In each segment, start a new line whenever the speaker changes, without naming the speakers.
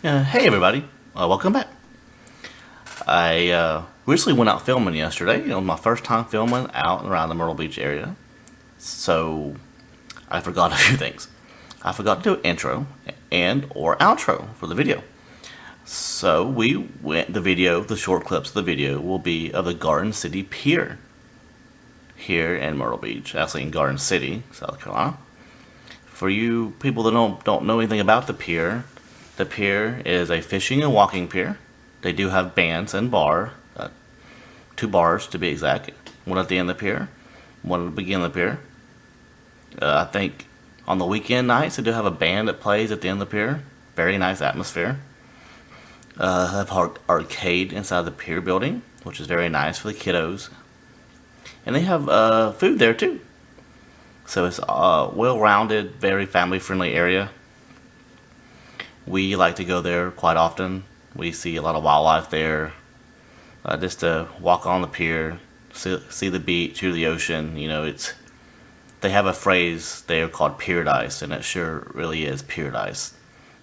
Hey everybody, welcome back. I recently went out filming yesterday. It was my first time filming out and around the Myrtle Beach area. So I forgot a few things. I forgot to do an intro and or outro for the video. So the short clips of the video will be of the Garden City Pier here in Myrtle Beach, actually in Garden City, South Carolina. For you people that don't know anything about the pier is a fishing and walking pier. They do have bands and two bars to be exact. One at the end of the pier, one at the beginning of the pier. I think on the weekend nights they do have a band that plays at the end of the pier. Very nice atmosphere. Have arcade inside the pier building, which is very nice for the kiddos. And they have food there too. So it's a well-rounded, very family-friendly area. We like to go there quite often. We see a lot of wildlife there. Just to walk on the pier, see the beach, hear the ocean. You know, they have a phrase there called Paradise, and it sure really is Paradise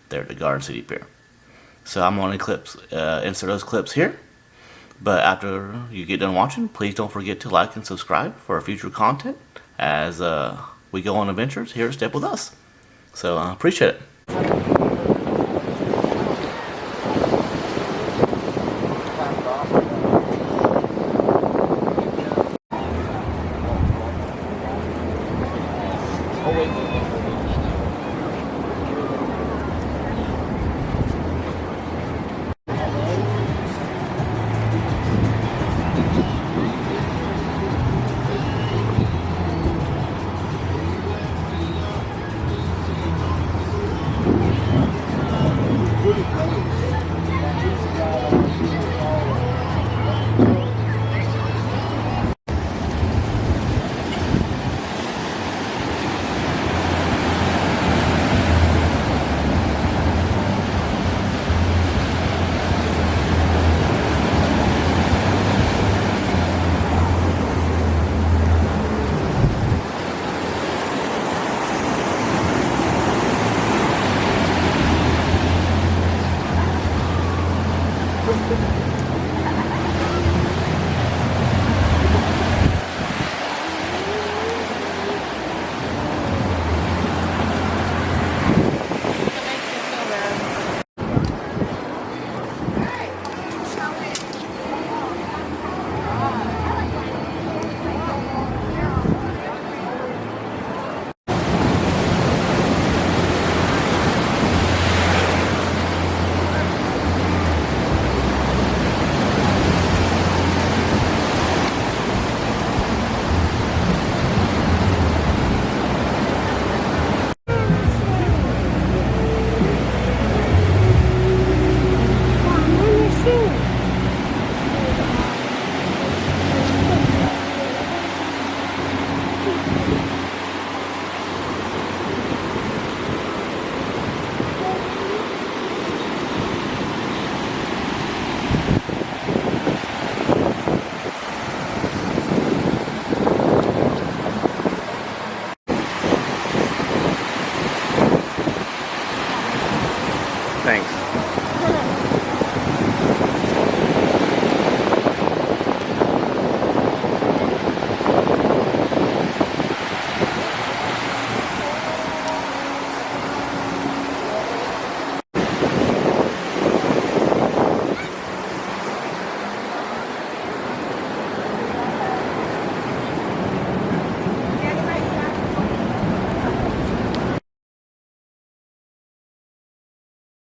there at the Garden City Pier. So I'm going to insert those clips here. But after you get done watching, please don't forget to like and subscribe for future content as we go on adventures here at Step With Us. So I appreciate it. Thanks.